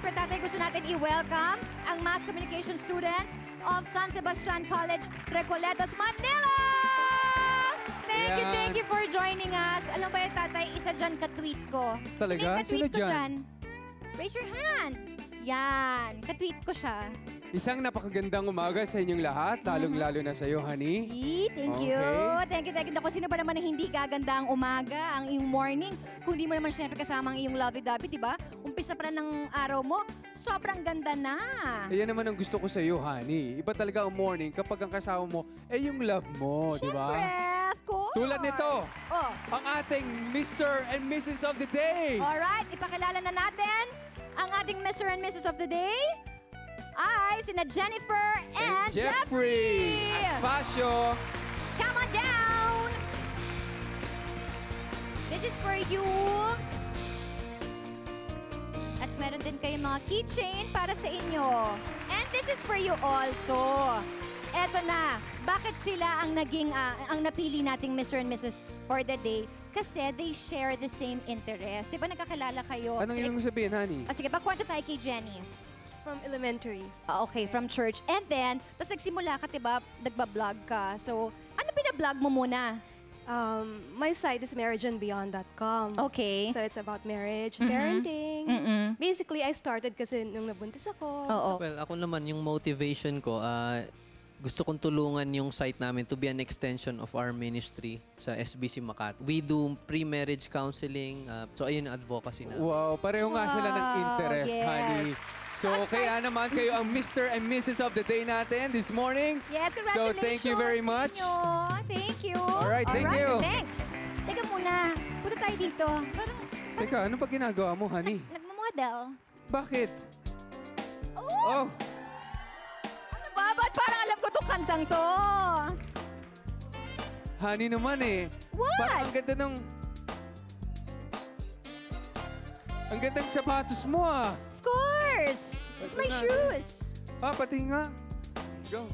syempre, tatay, gusto natin i-welcome ang Mass Communication students of San Sebastian College, Recoletos, Manila! Thank you for joining us. Alam ba yung tatay, isa dyan ka-tweet ko. Talaga? Sino Sino ko dyan? Raise your hand. Yan, ka-tweet ko siya. Isang napakagandang umaga sa inyong lahat, lalong-lalo na sa iyo, honey. Thank you. Okay. Thank you. Naku, sino ba naman na hindi gaganda ang umaga, ang iyong morning? Kung di mo naman siyempre kasama ang iyong lovey-dovey, di ba? Umpisa pa ng araw mo, sobrang ganda na. Ayan naman ang gusto ko sa iyo, honey. Iba talaga ang morning kapag ang kasama mo ay yung love mo, di ba? Siyempre, of course. Tulad nito, Oh. ang ating Mr. and Mrs. of the Day. Alright, ipakilala na natin ang ating Mr. and Mrs. of the Day ay sina Jennifer and Jeffrey. Aspacio. Come on down! This is for you. At meron din kayong mga keychain para sa inyo. And this is for you also. Eto na, bakit sila ang naging, ang napili nating Mr. and Mrs. for the day? Kasi they share the same interest. Di ba nagkakilala kayo? Anong ibig sabihin, honey? Sige, pagkwento tayo kay Jenny. From elementary. Okay, from church. And then, tapos nagsimula ka, diba, nagbablog ka. So, ano binablog mo muna? My site is marriageandbeyond.com. Okay. So it's about marriage, parenting. Basically, I started kasi nung nabuntis ako. Oo. Well, ako naman, yung motivation ko, gusto kong tulungan yung site namin to be an extension of our ministry sa SBC Makati. We do pre-marriage counseling. So, ayun ang advocacy na. Wow, pareho nga sila ng interest, yes. honey. So, kaya naman kayo ang Mr. and Mrs. of the Day natin this morning. Yes, So, congratulations. thank you very much. sa inyo. Thank you. Alright, thank you. Thanks. Teka muna. Punta tayo dito. Parang Teka, ano ba ginagawa mo, honey? nagmamodel. Bakit? Oh! Oh, Ano ba? Ba't parang alam ko itong kantang to? honey naman eh. What? Parang ang ganda ng... Ang ganda ng sapatos mo ah. Of course. It's my Ito na. shoes. Ah, pati nga. Go.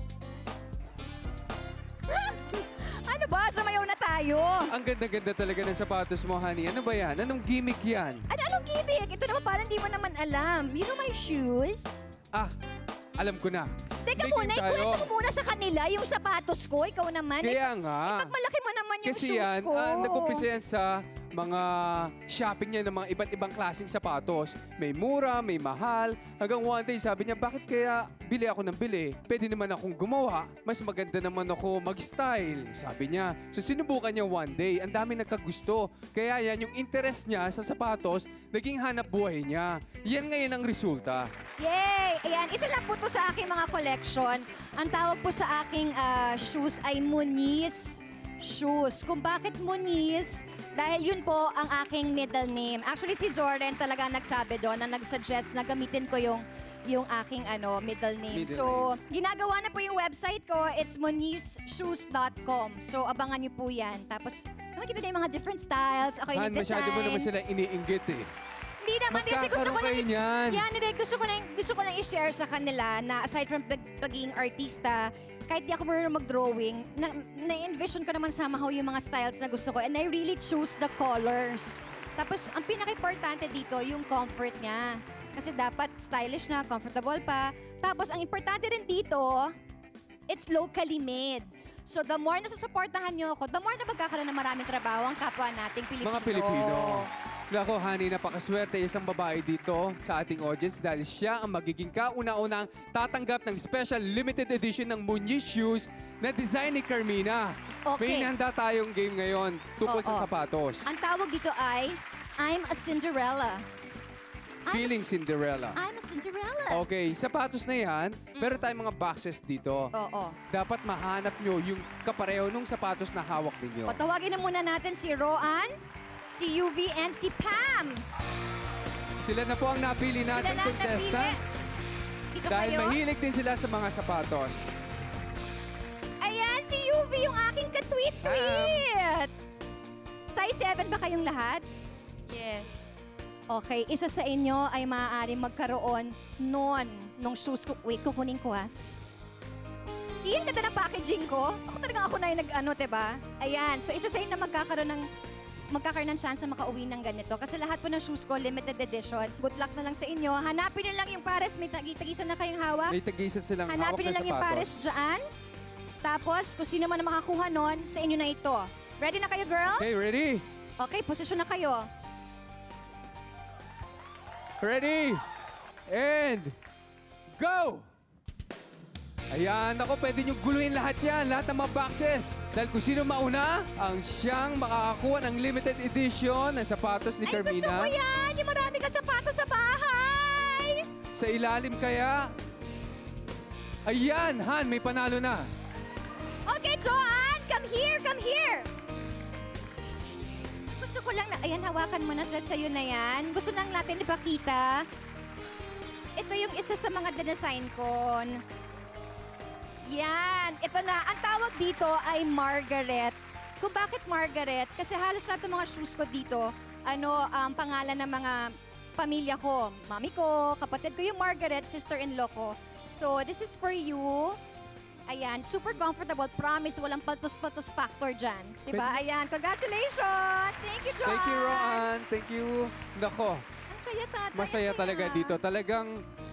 Ano ba? Sumayaw na tayo. Ang ganda-ganda talaga ng sapatos mo, honey. Ano ba yan? Anong gimmick yan? Anong gimmick? Ito naman parang di mo naman alam. You know my shoes? Ah, alam ko na. Teka May muna, game tayo. ikwento mo muna sa kanila yung sapatos ko. Ikaw naman. Kaya nga. Pag malaki mo naman yung Kasi shoes yan, ko. nag-umpisa yan sa mga shopping niya ng mga iba't ibang klaseng sapatos. May mura, may mahal. Hanggang one day, sabi niya, bakit kaya bili ako ng bili? Pwede naman akong gumawa. Mas maganda naman ako mag-style, sabi niya. So sinubukan niya one day. Ang dami nagkagusto. Kaya yan, yung interest niya sa sapatos, naging hanap buhay niya. Yan ngayon ang resulta. Yay! Ayan, isa lang po to sa aking mga collection. Ang tawag po sa aking shoes ay Muniz shoes. Kung bakit Muniz? Dahil yun po ang aking middle name. Actually, si Zoren talaga nagsabi doon na nag-suggest na gamitin ko yung aking middle name. So, ginagawa na po yung website ko. It's munizshoes.com. So, abangan niyo po yan. Tapos, makikita niyo yung mga different styles. Ako yung Han, masyado mo naman sila iniinggit eh. Hindi naman kasi gusto ko Magkakaroon kayo niyan. Yan, hindi. Gusto ko na i-share sa kanila na aside from pagiging artista, kahit di ako marunong mag-drawing, na-envision ko naman somehow yung mga styles na gusto ko. And I really choose the colors. Tapos, ang pinaka-importante dito, yung comfort niya. Kasi dapat stylish na, comfortable pa. Tapos, ang importante rin dito, it's locally made. So, the more na susuportahan nyo ako, the more na magkakaroon ng maraming trabaho ang kapwa nating Pilipino. Mga Pilipino. Nako, honey, napakaswerte isang babae dito sa ating audience dahil siya ang magiging kauna-unang tatanggap ng special limited edition ng Muniz shoes na design ni Carmina. Okay. May inihanda tayong game ngayon tungkol sa Oo. sapatos. Ang tawag dito ay, I'm a Cinderella. Feeling Cinderella. I'm a Cinderella. Okay, sapatos na yan. Meron tayong mga boxes dito. Oo. Dapat mahanap nyo yung kapareho nung sapatos na hawak ninyo. O, tawagin na muna natin si Roan, si UV, and si Pam. Sila na po ang napili Sila natin lang contestant. napili. Dito Dahil kayo. mahilig din sila sa mga sapatos. Ayan, si UV, yung aking ka-tweet-tweet. Size 7 ba kayong lahat? Yes. Okay, isa sa inyo ay maaaring magkaroon nung shoes ko. Wait, kukunin ko ha. See, ang ganda ng packaging ko. Ako na yung nag-ano, diba? Ayan, so isa sa inyo na magkakaroon ng magkakaroon ng chance na makauwi ng ganito. Kasi lahat po ng shoes ko, limited edition. Good luck na lang sa inyo. Hanapin nyo lang yung pares. May tagi-tagisan na kayong hawak. May tagisan silang hawak Hanapin na nyo lang yung pares sapatos. dyan. Tapos, kung sino man ang makakuha nun, sa inyo na ito. Ready na kayo, girls? Okay, ready? Okay, posisyon na kayo. Ready? And go! Ayan, ako, pwede nyo guluhin lahat yan, lahat ng mga boxes. Dahil kung sino mauna, ang siyang makakakuha ng limited edition ng sapatos ni Ay, gusto Carmina. ko yan! Yung marami kang sapatos sa bahay! Sa ilalim kaya? Ayan, Han, may panalo na. Okay, Joanne! Come here! Come here! Gusto ko lang na... Ayan, hawakan mo na. Sa'yo na yan. Gusto lang natin ipakita. Ito yung isa sa mga design ko. Yan. Ito na. Ang tawag dito ay Margaret. Kung bakit Margaret? Kasi halos lahat ng mga shoes ko dito, pangalan ng mga pamilya ko. Mami ko, kapatid ko yung Margaret, sister-in-law ko. So, this is for you. Ayan, super comfortable. Promise, walang paltos-paltos factor dyan. Diba? Ayan, congratulations! Thank you, John! Thank you, Roan. Thank you. Nako, Ang saya, tatay. masaya Ang saya. talaga dito. Talagang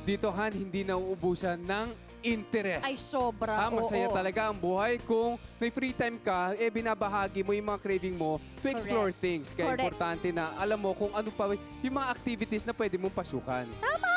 dito, Han, hindi nauubusan ng interest. Ay, sobra. Masaya oo. talaga ang buhay kung may free time ka, binabahagi mo yung mga craving mo to explore things. Kaya Correct. importante na alam mo kung ano pa yung mga activities na pwede mong pasukan. Tama!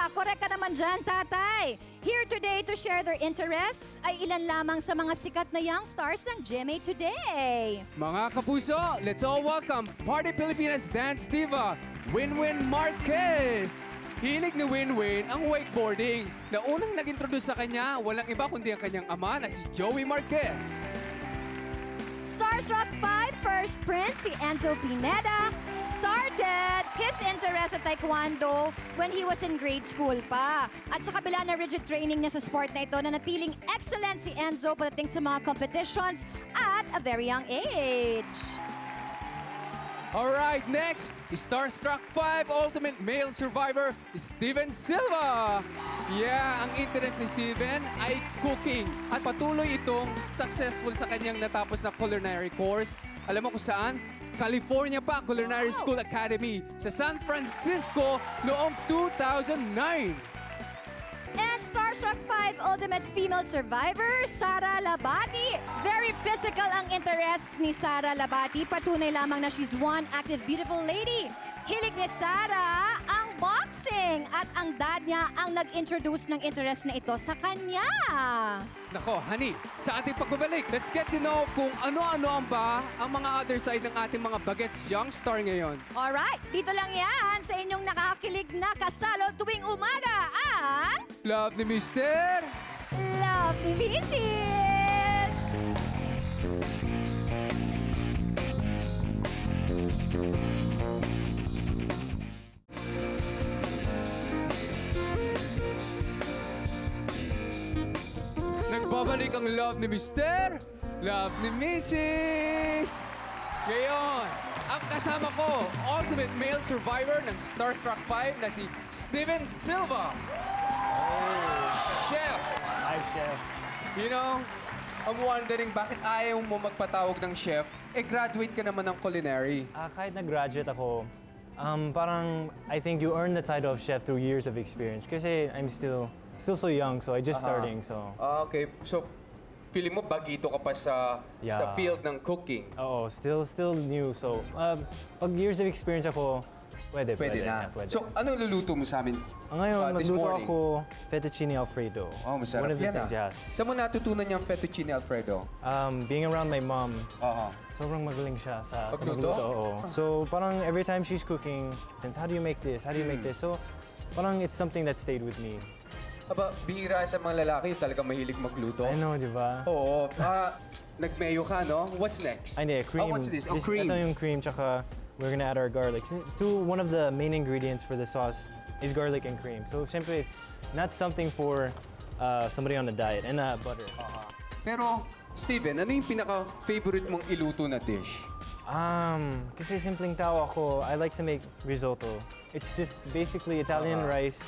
Correct ka naman dyan, tatay. Here today to share their interests ay ilan lamang sa mga sikat na young stars ng GMA Today. Mga kapuso, let's all welcome Party Pilipinas Dance Diva, Winwin Marquez. Hilig ni Winwin ang wakeboarding na unang nag-introduce sa kanya, walang iba kundi ang kanyang ama na si Joey Marquez. Starstruck 5 First Prince, si Enzo Pineda, started his interest sa taekwondo when he was in grade school pa. At sa kabila na rigid training niya sa sport na ito, nanatiling excellent si Enzo pagdating sa mga competitions at a very young age. Alright, next, Starstruck 5 Ultimate Male Survivor, Steven Silva. Yeah, ang interest ni Steven ay cooking at patuloy itong successful sa kanyang natapos na culinary course. Alam mo kung saan? California pa, Culinary School Academy sa San Francisco noong 2009. And Starstruck 5 Ultimate Female Survivor, Sara Labati. Very physical ang interests ni Sara Labati. Patunay lamang na she's one active, beautiful lady. Hilig ni Sara ang boxing at ang dad niya ang nag-introduce ng interest na ito sa kanya. Nako, honey, sa ating pagbabalik, let's get to know kung ano-ano ang mga other side ng ating mga bagets young star ngayon. Alright, dito lang yan sa inyong nakakakilig na kasalo tuwing umaga ang Love ni Mister! Love ni Mrs. Nagbabalik ang love ni Mister, love ni Mrs. Ngayon, ang kasama ko, Ultimate Male Survivor ng Starstruck 5 na si Steven Silva. Chef! Hi, Chef. You know, I'm wondering bakit ayaw mo magpatawag ng chef? Graduate ka naman ng culinary. Kahit nag-graduate ako, parang I think you earn the title of chef through years of experience. Kasi I'm still so young, so I just starting, so... Okay, so feeling mo bagito ka pa sa Yeah. field ng cooking. Oo, still new, so... pag years of experience ako, pwede na. pwede. So, ano luluto mo sa amin Ngayon, this nagluto morning? ako fettuccine Alfredo. Oh, masarap One of the yan things, yes. Saan mo natutunan yung fettuccine Alfredo? Being around my mom, Oo. sobrang magaling siya sa Magluto? magluto. Oo. So, parang every time she's cooking, then how do you make this? How do you make this? So, parang it's something that stayed with me. Aba, bihira sa mga lalaki, talaga mahilig magluto. I know, di ba? Oo. Nagmayo ka, no? What's next? Ay, hindi, cream. Oh, what's this? Oh, cream. Ito yung cream, tsaka we're gonna add our garlic. So, one of the main ingredients for the sauce is garlic and cream. So, simply, it's not something for somebody on a diet. And butter. Pero, Steven, ano yung pinaka-favorite mong iluto na dish? Kasi simpleng tao ako, I like to make risotto. It's just basically Italian rice.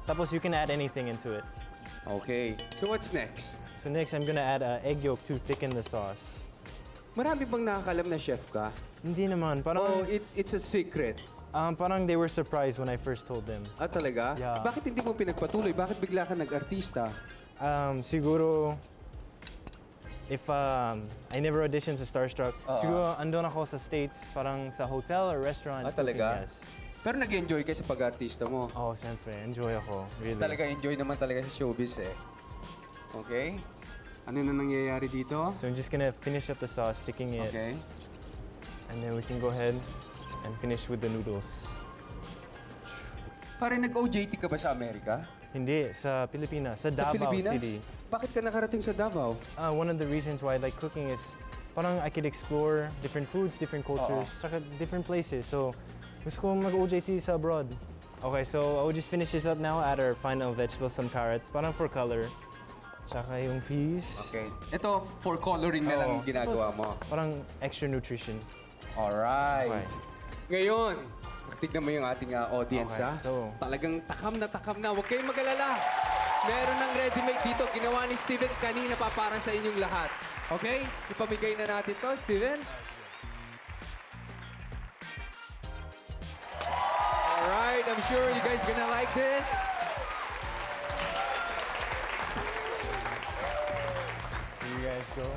Tapos you can add anything into it. Okay. So, what's next? So next, I'm gonna add egg yolk to thicken the sauce. Marami bang nakakalam na chef ka? Hindi naman. Parang, Oh, it's a secret. parang they were surprised when I first told them. Ah, talaga? Yeah. Bakit hindi mo pinagpatuloy? Bakit bigla ka nag-artista? Siguro, if I never auditioned sa Starstruck, siguro andun ako sa States, parang sa hotel or restaurant. Ah, talaga? cooking, yes. Pero nag-enjoy ka sa pag-artista mo. Oh, siyempre. Enjoy ako. Really. Talaga enjoy naman talaga sa showbiz eh. Okay? Ano na nangyayari dito? So I'm just gonna finish up the sauce, sticking it, Okay. and then we can go ahead and finish with the noodles. Parang nag-OJT ka ba sa Amerika? Hindi, sa Pilipinas, sa Sa Davao Pilipinas? City. Bakit ka nakarating sa Davao? One of the reasons why I like cooking is parang I could explore different foods, different cultures, saka different places. So gusto ko mag-OJT sa abroad. Okay, so I will just finish this up now, add our final vegetables, some carrots, parang for color. Tsaka yung peas. Okay. Ito, for coloring na lang Oo. yung ginagawa Tapos, mo. Parang extra nutrition. Alright. Okay. Ngayon, tignan mo yung ating audience, Okay, ha? so- Talagang takam na takam na. Huwag kayong mag-alala. Meron ng ready-made dito. Ginawa ni Steven kanina pa para sa inyong lahat. Okay? Ipamigay na natin to, Steven. Alright, I'm sure you guys gonna like this. Here you guys go.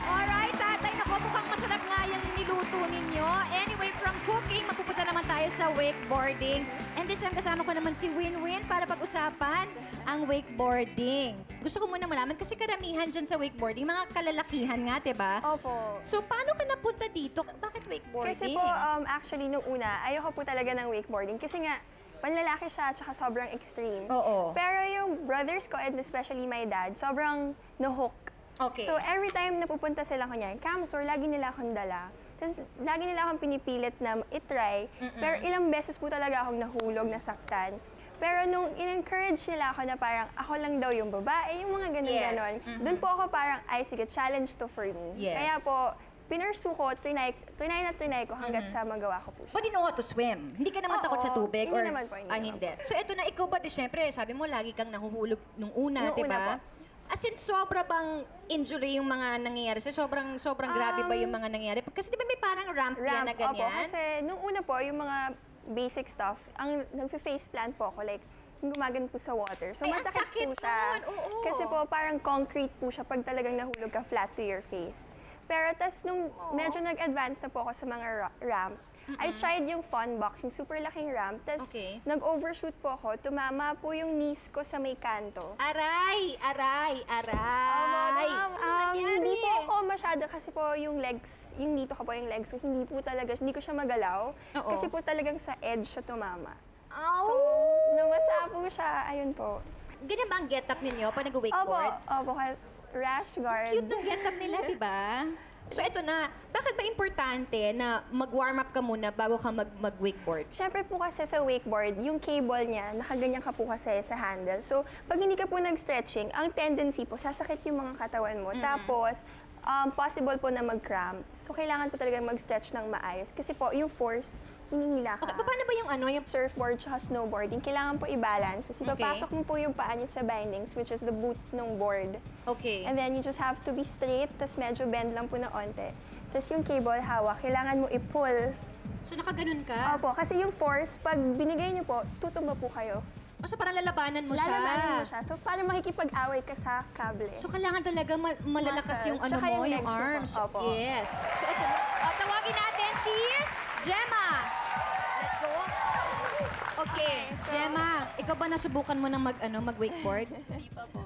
Alright, tatay. Naku, mukhang masarap nga yung niluto ninyo. Anyway, from cooking, mapupunta naman tayo sa wakeboarding. And this time, kasama ko naman si Winwin para pag-usapan ang wakeboarding. Gusto ko muna malaman, kasi karamihan dyan sa wakeboarding, mga kalalakihan nga, diba? Opo. So, paano ka napunta dito? Bakit wakeboarding? Kasi po, actually, nung una, ayoko po talaga ng wakeboarding. Kasi nga, panlalaki siya at saka sobrang extreme. Oo. Pero yung brothers ko and especially my dad, sobrang no-hook. Okay. So every time napupunta sila kunyari, Camsor, lagi nila akong dala. Tapos lagi nila akong pinipilit na itry. Pero ilang beses po talaga akong nahulog, nasaktan. Pero nung in-encourage nila ako na parang ako lang daw yung babae, yung mga ganun-ganon, doon po ako parang, ay sige, challenge to for me. Yes. Kaya po, pinursu ko, trinay ko hanggat sa magawa ko po siya. But you know how to swim? Hindi ka naman Oo. takot sa tubig? Hindi or, naman po, hindi naman hindi. So, eto na, ikaw ba, siyempre, sabi mo, lagi kang nahuhulog nung una, Nung di una ba? po. As in, sobra bang injury yung mga nangyayari? So, sobrang grabe ba yung mga nangyayari? Kasi di ba may parang ramp, yan na ganyan? Opo, kasi nung una po, yung mga basic stuff, ang nag-face plant po ako, like, yung gumagan po sa water. So, Ay, ang masakit sakit po siya. nun, oo. Kasi po, parang concrete po siya pag talagang nahulog ka flat to your face. Pero tas nung medyo nag-advance na po ako sa mga ramp, I tried yung fun box, yung super laking ramp. Tas Okay. nag-overshoot po ako, tumama po yung knees ko sa may kanto. Aray! Hindi po ako masyado kasi po yung legs, yung dito ko po yung legs ko, hindi po talaga, hindi ko siya magalaw. Oo. Kasi po talagang sa edge siya tumama. Ow! So, namasa po siya, ayun po. Ganyan ba ang get-up ninyo pag Opo, nag-wakeboard? rash guard. Cute ng get-up nila, di ba? So, eto na. Bakit ba importante na mag-warm up ka muna bago ka mag-wakeboard? Siyempre po kasi sa wakeboard, yung cable niya, nakaganyan ka po kasi sa handle. So, pag hindi ka po nag-stretching, ang tendency po, sasakit yung mga katawan mo. Tapos, possible po na mag-cramp. So, kailangan po talaga mag-stretch ng maayos. Kasi po, yung force, hinihila ka. Okay, paano ba yung yung Surfboard tsaka snowboarding, kailangan po i-balance. Kasi Okay. papasok mo po yung paa niyo sa bindings, which is the boots ng board. Okay. And then you just have to be straight, tas medyo bend lang po na onte. Tas yung cable hawak, kailangan mo i-pull. So, nakaganon ka? Opo, kasi yung force, pag binigay niyo po, tutumba po kayo. O, so, parang lalabanan mo siya? Lalabanan mo siya. So, parang makikipag-away ka sa kable. So, kailangan talaga malalakas yung Muscles. Tsaka mo, yung yung legs mo po. arms. Opo. Yes. So, ito. Tawagin natin si Gemma. Let's go. Okay, Gemma, ikaw ba nasubukan mo ng mag-wakeboard? Hindi pa po.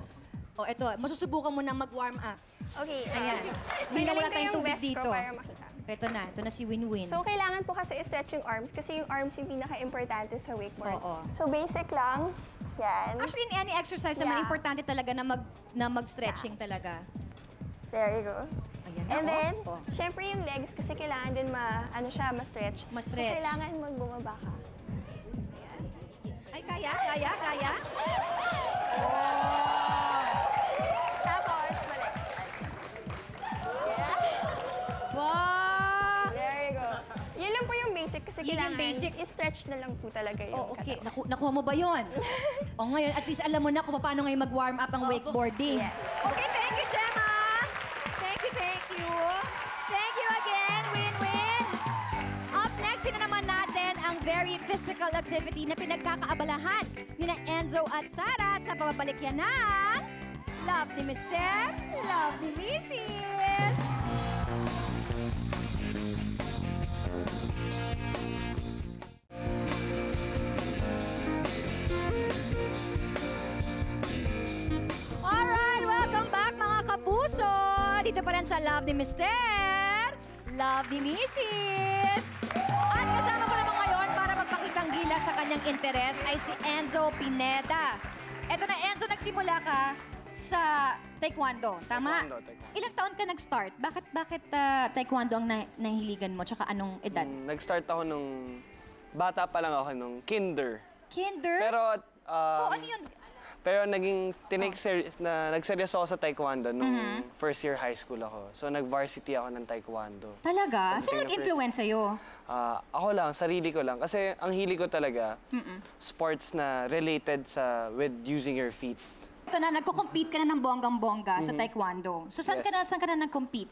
O, ito, masusubukan mo ng mag-warm up. Okay, Ayan. May Bigyan mo galing na ko tayong yung tubig vest ko dito. para makita. Ito na si Winwin. So, kailangan po kasi i-stretch yung arms kasi yung arms yung pinaka-importante sa wakeboard. Oo. So, basic lang. Yan. Actually, in any exercise naman, Yeah. importante talaga na mag-stretching talaga. There you go. Ayan. And Oo. then, Oo. syempre yung legs kasi kailangan din ma-stretch. Ma-stretch. So, kailangan magbumaba ka. Ay, kaya? Tapos, balik. Wow! There you go. Yun lang po yung basic kasi Yun yung kailangan basic. i-stretch na lang po talaga yung Oh, okay. katawan. Nakuha mo ba yun? O ngayon, at least alam mo na kung paano ngayon mag-warm up ang wakeboarding. Yes. Okay, thank you, Gemma! very physical activity na pinagkakaabalahan ni na Enzo at Sarah sa pababalik yan ng Love ni Mister, Love ni Mrs. Alright, welcome back mga kapuso! Dito pa rin sa Love ni Mister, Love ni Mrs. At kasama ko naman ngayon para magpakitang gila sa kanyang interes ay si Enzo Pineda. Eto na Enzo, nagsimula ka sa taekwondo, tama? Taekwondo. Ilang taon ka nag-start? Bakit taekwondo ang nahihiligan mo? Tsaka anong edad? Nag-start ako nung bata pa lang ako, nung kinder. Kinder? Pero, so ano yun? pero nagseryoso ako sa taekwondo nung first year high school ako. So, nag-varsity ako ng taekwondo. Talaga? Pag Sino nag-influence sa'yo? Ako lang, sarili ko lang. Kasi ang hili ko talaga, sports na related with using your feet. Ito na, nagko-compete ka na ng bonggang-bongga sa taekwondo. So saan ka na nag-compete?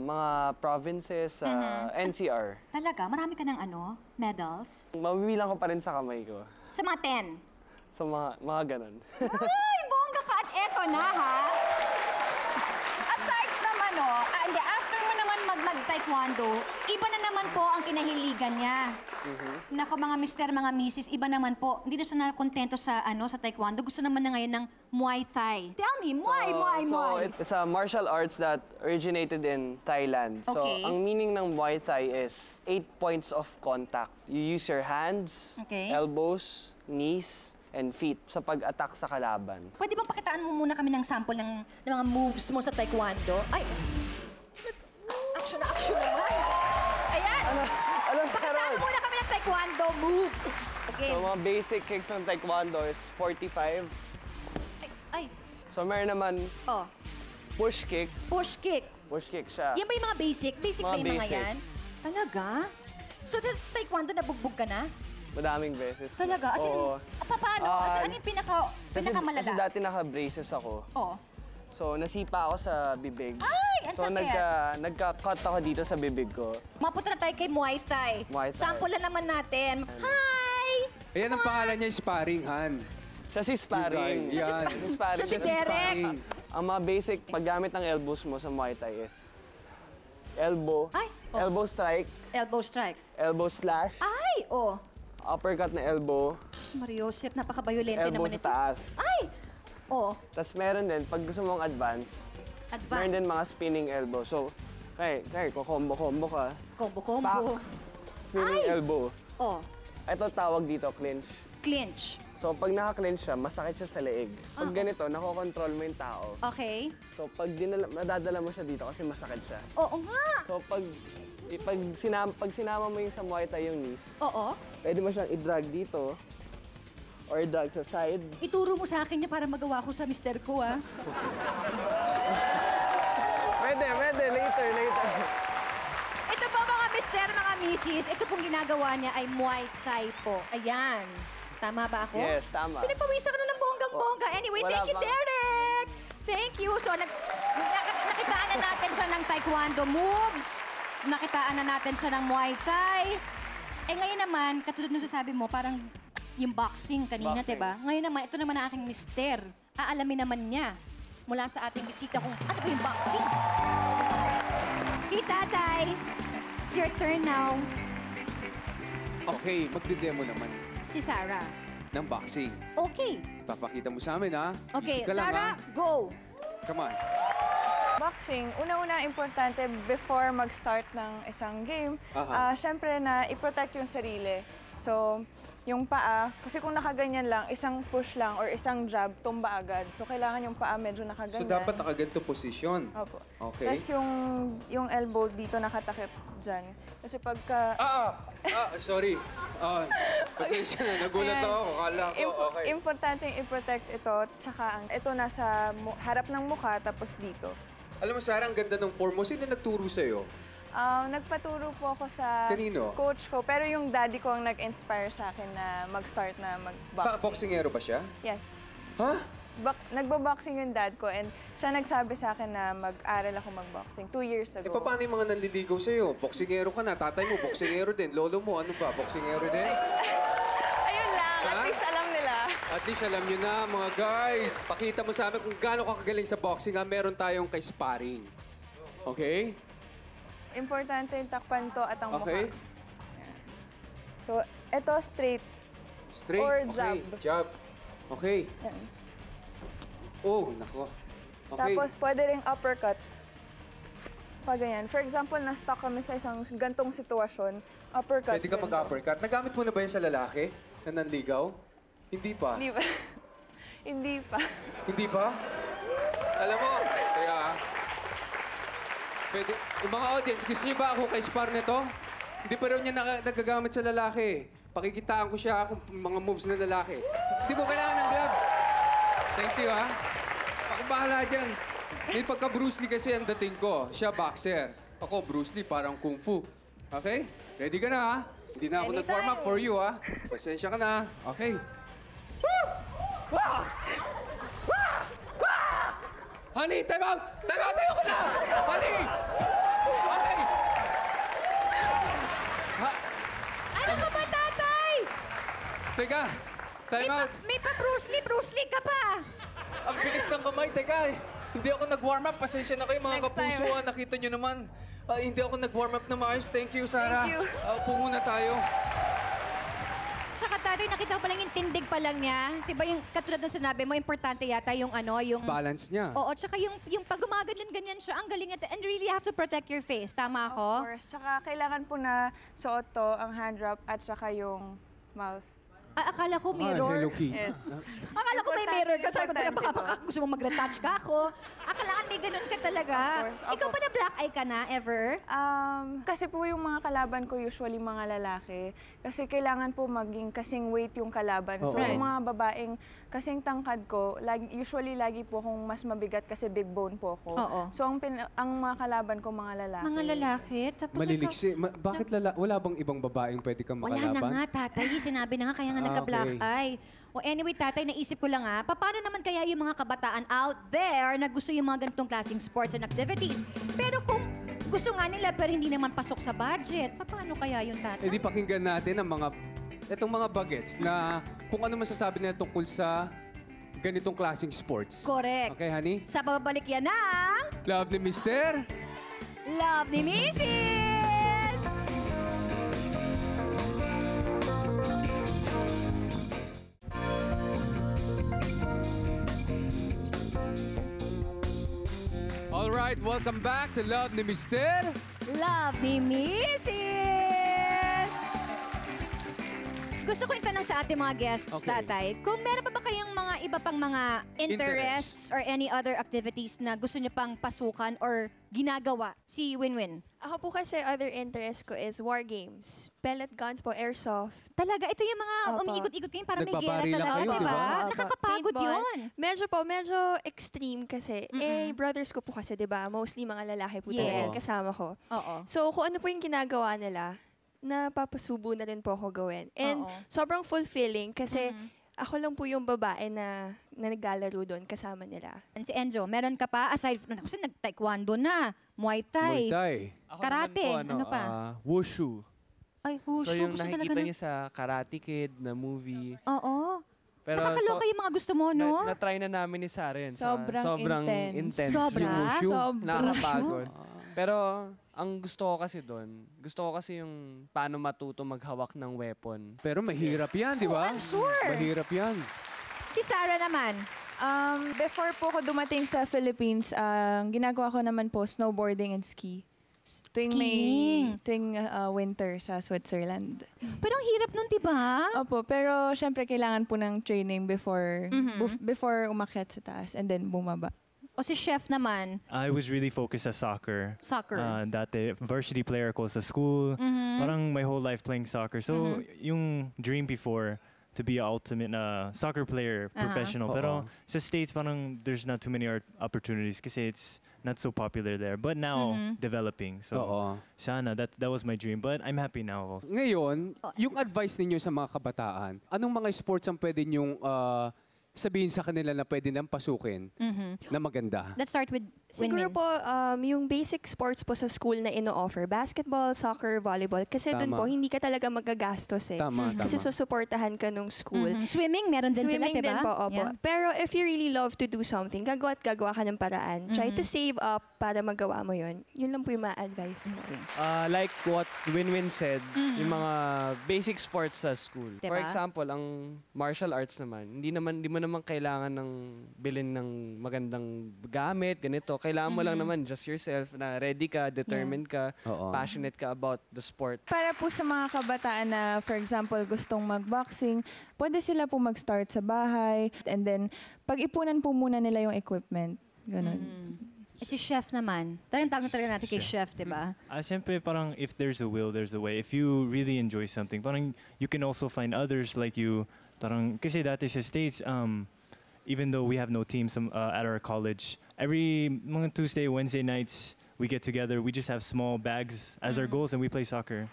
Mga provinces, NCR. Talaga? Marami ka ng medals? Mabibilang ko pa rin sa kamay ko. Sa mga 10? So, mga ganon. Ay, bongga ka at eto na ha. Aside naman hindi, after mo naman mag-taekwondo, iba na naman po ang kinahiligan niya. Nako mga mister, mga misis, iba naman po. Hindi na siya nakontento sa sa taekwondo. Gusto naman na ngayon ng Muay Thai. Tell me, Muay. So, it's a martial arts that originated in Thailand. So, Okay. ang meaning ng Muay Thai is 8 points of contact. You use your hands, Okay. elbows, knees, and feet sa pag-attack sa kalaban. Pwede bang pakitaan mo muna kami ng sample ng mga moves mo sa taekwondo? Ay, action na action naman. Ayan. Alam ka Pakitaan muna kami ng taekwondo moves. Okay. So, mga basic kicks ng taekwondo is 45. Ay, So, meron naman push kick. push kick. Push kick siya. Yan ba yung mga basic? Basic ba Mga yung mga basic. yan? Talaga? So, sa taekwondo, nabugbog ka na? Madaming beses. Talaga? As in, Oo. paano? As in, ano yung pinakamalala? Kasi dati naka-braces ako. Oo. So, nasipa ako sa bibig. Ay, ang So, sakit. nagka-cut ako dito sa bibig ko. Mapunta na tayo kay Muay Thai. Muay Thai. Sample na naman natin. Hi! Ayan ang pangalan niya, sparring hand. Siya si sparring. You guys, yan. Si sparring. Siya si Siya Derek. Sparring. Ang mga basic paggamit ng elbows mo sa Muay Thai is elbow, Ay, elbow strike, Elbow strike. elbow slash, Ay, uppercut na elbow, Diyos Mariosep, napaka-violente elbow naman sa ito. taas. Ay! Tapos meron din, pag gusto mong advance, meron din Advance. mga spinning elbow. So, kaya combo-combo ka, Combo-combo. spinning Ay! elbow. Ito tawag dito, clinch. Clinch. So, pag naka-clinch siya, masakit siya sa leeg. Pag ganito, nakokontrol mo yung tao. Okay. So, pag nadadala mo siya dito kasi masakit siya. Oo nga. So, pag sinama mo yung sa Muay Thai yung knees, Oo. pwede mo siyang i-drag dito or drag sa side. Ituro mo sa akin niya para magawa ko sa mister ko, ah. Pwede, later. Ito po mga mister, mga misis, ito pong ginagawa niya ay Muay Thai po. Ayan. Tama ba ako? Yes, tama. Pinapawisan ka na ng bonggang-bongga. Anyway, Wala thank you, pang- Derek! Thank you. So, nakitaan na natin siya ng taekwondo moves. Nakitaan na natin siya ng Muay Thai. Ngayon naman, katulad nung sasabi mo, parang yung boxing kanina, Boxing. diba? Ngayon naman, ito naman ang aking mister. Aalamin naman niya mula sa ating bisita kung ano ba yung boxing. Hey, tatay! It's your turn now. Okay, magde-demo naman Si Sarah. ng boxing. Okay. Papakita mo sa amin, ha? Okay, Easy ka lang, Sarah, ha? go! Come on. Boxing, una-una importante before mag-start ng isang game, Aha. syempre na i-protect yung sarili. So, yung paa, kasi kung nakaganyan lang, isang push lang or isang jab, tumba agad. So, kailangan yung paa medyo nakaganyan. So, dapat nakaganto posisyon. Opo. Okay. Tapos yung elbow dito nakatakip dyan. Kasi pagka... Sorry. Pasensya na, nagulat Ayan. ako. Kala ko, okay. Importante i-protect ito. Tsaka ito nasa harap ng mukha, tapos dito. Alam mo, Sarah, ang ganda ng form mo. Sino nagturo sa'yo? Nagpaturo po ako sa Kanino? coach ko, pero yung daddy ko ang nag-inspire sa akin na mag-start na mag-boxing. Boxingero ba siya? Yes. Ha? nagbo-boxing yung dad ko and siya nagsabi sa akin na mag-aral ako mag-boxing 2 years Eh, ago. paano yung mga nanliligaw sa'yo? Boksingero ka na, tatay mo, boksingero din. Lolo mo, ano ba? Boksingero din? Ayun lang, Ha? at least alam nila. At least alam nyo na, mga guys. Pakita mo sa amin kung gaano ka kagaling sa boxing. Meron tayong kay sparring. Okay? Importante yung takpan to at ang Okay? mukha. So, ito straight. Straight. Or Okay. jab. Jab. Okay. Yan. Oh, nako. Okay. Tapos, pwede ring uppercut. Pag ganyan. For example, na-stuck kami sa isang gantong sitwasyon, uppercut. Pwede ka ganito. mag-uppercut. Nagamit mo na ba yan sa lalaki na nanligaw? Hindi pa. Hindi ba? Hindi pa. Hindi pa? Alam mo, kaya... Pwede, yung mga audience, gusto niyo ba ako kay spar nito? Hindi pa raw niya nagagamit sa lalaki. Pakikitaan ko siya kung mga moves na lalaki. Hindi ko kailangan ng gloves. Thank you, ha? Ako bahala dyan. May pagka-Bruce Lee kasi ang dating ko. Siya boxer. Ako, Bruce Lee, parang kung fu. Okay? Ready ka na, ha? Hindi na ako nag-warm up for you, ha? Pasensya ka na. Okay. Honey, time out! Time out! Tayo ka na! Honey! Okay! Ha? Ano ka ba, tatay? Teka! Time out! May pa-Bruce Lee ka pa. Ang bilis ng kamay. Teka! Hindi ako nag-warm up. Pasensya na kayo mga Next time. kapuso. Nakita nyo naman. Hindi ako nag-warm up na maayos. Thank you, Sarah. Thank you. Upo muna tayo. Tsaka tatay, nakita ko palang yung tindig pa lang niya. Diba yung katulad ng sinabi mo, importante yata yung ano, yung... Balance niya. Oo, tsaka yung pag gumaganyan siya, ang galing niya. And really have to protect your face. Tama Of ako? course. Tsaka kailangan po na suot to, ang hand wrap at tsaka yung mouth. Akala ko Hello, mirror. Kitty. Yes. Akala ko may mirror ka. Sabi ko talaga, baka Importante gusto mong mag-retouch ka ako. Akala may ganun ka talaga. Of course, opo. Ikaw ba na black eye ka na, ever? Kasi po yung mga kalaban ko usually mga lalaki. Kasi kailangan po maging kasing weight yung kalaban. So Oo. yung mga babaeng kasing tangkad ko, usually lagi po akong mas mabigat kasi big bone po ako. Oo. So ang mga kalaban ko mga lalaki. Mga lalaki? Tapos Maliliksi. Bakit wala bang ibang babaeng pwede kang Wala makalaban? na nga, tatay. Sinabi na nga, kaya nga nagka-black okay. eye. O anyway, tatay, naisip ko lang paano naman kaya yung mga kabataan out there na gusto yung mga ganitong klaseng sports and activities? Pero kung gusto nga nila pero hindi naman pasok sa budget, paano kaya yung tatay? Eh di pakinggan natin ang itong mga bagets na kung ano masasabi nila tungkol sa ganitong klaseng sports. Correct. Okay, honey? Sa babalik yan ng Love ni Mister. Love ni Mrs. All right, welcome back sa Love ni Mister. Love ni Mrs. Gusto ko itanong sa ating mga guests, Okay. tatay, kung meron pa ba kayong mga iba pang mga interests or any other activities na gusto niyo pang pasukan or ginagawa? Si Winwin. Ako po kasi other interest ko is war games. Pellet guns po, airsoft. Talaga, ito yung mga Opo. umiikot-ikot kayo para may gera Nagbabaril lang talaga, kayo, di di ba? ba? Opo. Nakakapagod Paintball. yun. Medyo extreme kasi. Brothers ko po kasi, di ba? Mostly mga lalaki po talaga Yes. yung kasama ko. Oo. So, kung ano po yung ginagawa nila, napapasubo na rin po ako gawin. And Oo. sobrang fulfilling kasi ako lang po yung babae na naglalaro doon kasama nila. Si Enzo, meron ka pa aside from, kasi nag-taekwondo na, Muay Thai, Muay Thai. Ako Karate, naman po, ano pa? Wushu. ay, wushu, So yung gusto talaga nakikita na. niyo sa Karate Kid na movie. Oo. Pero Nakakaloka yung mga gusto mo, no? na-try na namin ni Saren. Sobrang intense. Sobra? Yung wushu. Nakakapagod. Pero ang gusto ko kasi doon, gusto ko kasi yung paano matuto maghawak ng weapon. Pero mahirap yan, di ba? Oh, I'm sure. Mahirap yan. Si Sarah naman. Before po ako dumating sa Philippines, ginagawa ko naman po snowboarding and ski. Skiing. Tuwing winter sa Switzerland. Pero ang hirap nun, di ba? Opo, pero syempre kailangan po ng training before before umakyat sa taas and then bumaba. O si Chef naman, I was really focused sa soccer. soccer. Dati, varsity player ako sa school. Parang my whole life playing soccer. So, yung dream before, to be an ultimate soccer player, professional. Pero sa States, parang there's not too many opportunities kasi it's not so popular there. But now, developing. So, Oo. sana, that was my dream. But I'm happy now. Ngayon, yung advice ninyo sa mga kabataan, anong mga sports ang pwede nyong sabihin sa kanila na pwede nang pasukin na maganda? Let's start with Siguro Winwin. po, yung basic sports po sa school na ino-offer, basketball, soccer, volleyball, kasi doon Tama. po, hindi ka talaga magagastos eh. Tama, Kasi tama. susuportahan ka nung school. Swimming, meron din Swimming sila, diba? din po, opo. Yeah. Pero if you really love to do something, gagawa at gagawa ka ng paraan. Try to save up para magawa mo yun. Yun lang po yung ma-advise ko. Like what Winwin said, yung mga basic sports sa school. For Diba? example, ang martial arts naman, hindi mo naman kailangan ng bilhin ng magandang gamit, ganito. Kailangan mo lang naman just yourself na ready ka, determined ka, Oo. passionate ka about the sport. Para po sa mga kabataan na, for example, gustong mag-boxing, pwede sila po mag-start sa bahay and then pag-ipunan po muna nila yung equipment. Ganun. Si Chef naman. Talagang talaga natin kay Chef, diba? Siyempre, parang if there's a will, there's a way. If you really enjoy something, parang you can also find others like you. Parang, kasi dati sa States, even though we have no teams at our college, every mga Tuesday, Wednesday nights, we get together. We just have small bags as our goals and we play soccer.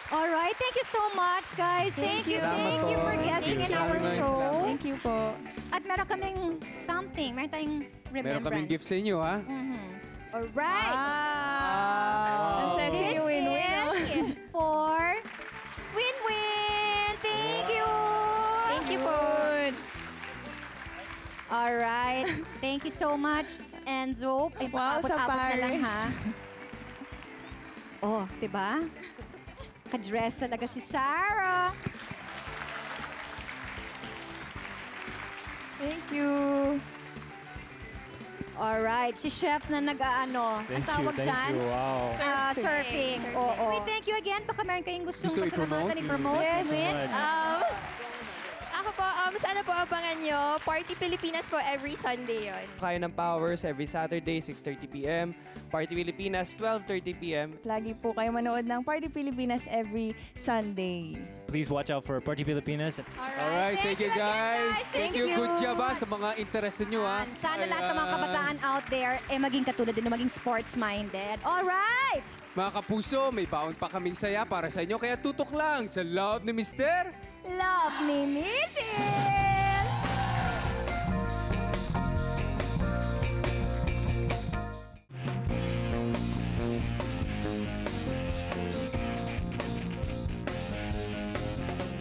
All right, thank you so much, guys. Thank you for guesting in our show. Thank you po. At meron kaming something. Meron tayong remembrance. Meron kaming gift sa inyo, ha? All right. Ang sexy This ni Winwin. is for Winwin. Thank you. Thank you po. All right. Thank you so much, Enzo. Ay, Wow, sa abot-abot na lang, Paris. ha? Oh, diba? Ka-dress talaga si Sarah. Thank you. All right. Si Chef na nag-ano. Ang tawag dyan? Wow. Surfing. Oo. Wait, thank you again. Baka meron kayong gustong Gusto pasalamatan i-promote. Yes. Winwin? Ako po, sana po abangan nyo. Party Pilipinas po every Sunday yon. Kayo ng Powers every Saturday, 6:30 p.m. Party Pilipinas, 12:30 p.m. Lagi po kayo manood ng Party Pilipinas every Sunday. Please watch out for Party Pilipinas. Alright, thank you guys. Thank you. Good job, ha, sa mga interest nyo, ha? Sana lahat ng mga kabataan out there maging katulad din, maging sports-minded. All right! Mga kapuso, may baon pa kaming saya para sa inyo, kaya tutok lang sa Love ni Mister. Love me, Mrs.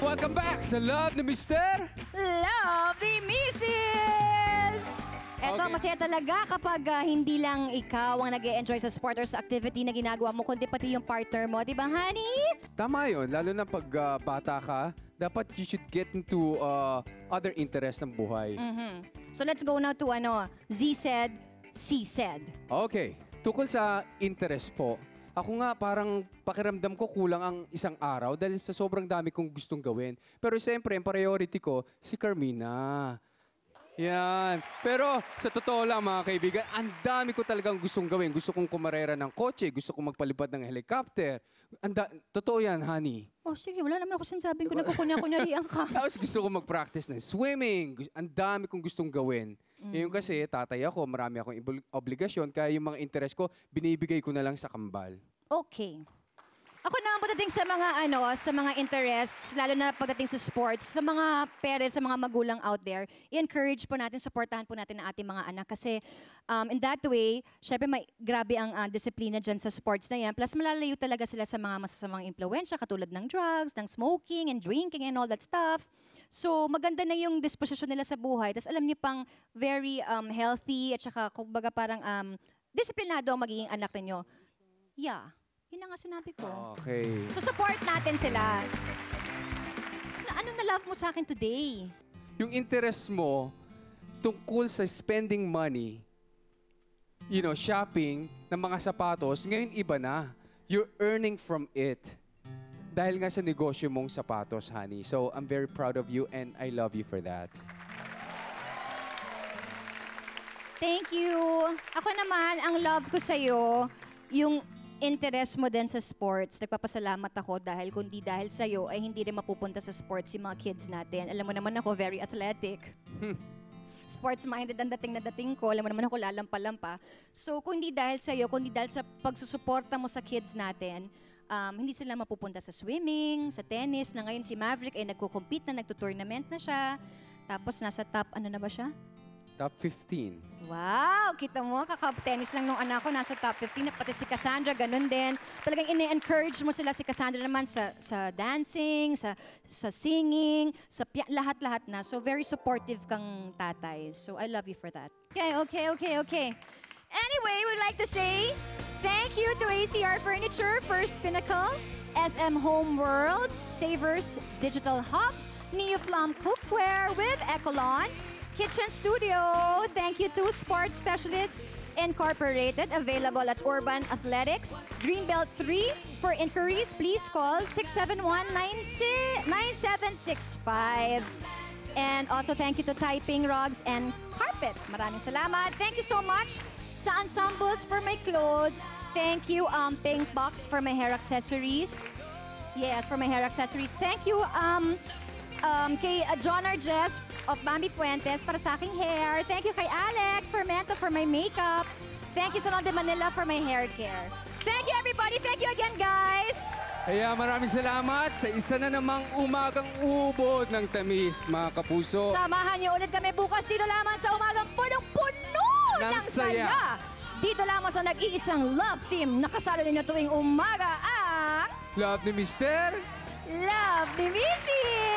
Welcome back sa Love ni Mister. Love me, Mrs. Eto, Okay. masaya talaga kapag hindi lang ikaw ang nag-e-enjoy sa sport or sa activity na ginagawa mo, kundi pati yung partner mo. Di ba, honey? Tama yun, lalo na pag bata ka, dapat you should get into other interests ng buhay. So let's go now to Z said, C said. Okay, tukol sa interest po. Ako nga parang pakiramdam ko kulang ang isang araw dahil sa sobrang dami kong gustong gawin. Pero siyempre, ang priority ko, si Carmina. Yan. Pero sa totoo lang mga kaibigan, ang dami ko talagang gustong gawin. Gusto kong kumarera ng kotse, gusto kong magpalipad ng helicopter. Totoo yan, honey. Oh, sige, wala naman ako sinasabing ko nagkukunya-kunyarian ka. Tapos gusto kong mag-practice ng swimming. Ang dami kong gustong gawin. Ngayon kasi, tatay ako, marami akong obligasyon, kaya yung mga interest ko, binibigay ko na lang sa kambal. Okay. Ako naman pagdating sa mga sa mga interests, lalo na pagdating sa sports, sa mga parents, sa mga magulang out there, i-encourage po natin, supportahan po natin ang ating mga anak kasi in that way, syempre may grabe ang disiplina dyan sa sports na yan. Plus malalayo talaga sila sa mga masasamang impluwensya katulad ng drugs, ng smoking and drinking and all that stuff. So maganda na yung disposisyon nila sa buhay. Tapos alam niyo pang very healthy at saka kumbaga parang disiplinado ang magiging anak ninyo. Yeah. Yun na nga sinabi ko. Okay. So support natin sila. Ano na love mo sa akin today? Yung interest mo tungkol sa spending money, shopping ng mga sapatos, ngayon iba na. You're earning from it. Dahil nga sa negosyo mong sapatos, honey. So, I'm very proud of you and I love you for that. Thank you. Ako naman, ang love ko sa'yo, yung interest mo din sa sports. Nagpapasalamat ako dahil kundi dahil sa'yo ay hindi rin mapupunta sa sports yung mga kids natin. Alam mo naman ako, very athletic. Sports-minded ang dating na dating ko. Alam mo naman ako, lalampa-lampa. So, kundi dahil sa'yo, kundi dahil sa pagsusuporta mo sa kids natin, hindi sila mapupunta sa swimming, sa tennis, na ngayon si Maverick ay nagko-compete na, nagtutournament na siya. Tapos nasa top, ano na ba siya? Top 15. Wow! Kita mo, kaka-tennis lang nung anak ko, nasa top 15. Pati si Cassandra, ganun din. Talagang ine-encourage mo sila, si Cassandra naman sa dancing, sa singing, lahat-lahat na. So very supportive kang tatay. So I love you for that. Okay. Anyway, we'd like to say thank you to ACR Furniture, First Pinnacle, SM Home World, Savers Digital Hub, Neoflam Cookware with Ecolon, Kitchen Studio. Thank you to Sports Specialists Incorporated, available at Urban Athletics, Greenbelt 3. For inquiries, please call 671-9765. And also thank you to Typing Rugs and Carpet. Maraming salamat. Thank you so much sa Ensembles for my clothes. Thank you, Pink Box for my hair accessories. Yes, for my hair accessories. Thank you, kay John Arges of Bambi Fuentes para sa aking hair. Thank you kay Alex Fermento for my makeup. Thank you Salon de Manila for my hair care. Thank you everybody. Thank you again, guys. Kaya maraming salamat sa isa na namang umagang ubod ng tamis, mga kapuso. Samahan niyo ulit kami bukas dito lamang sa umagang punong-puno ng saya. Dito lamang sa nag-iisang love team na kasalo ninyo tuwing umaga ang... Love ni Mister. Love ni Missy!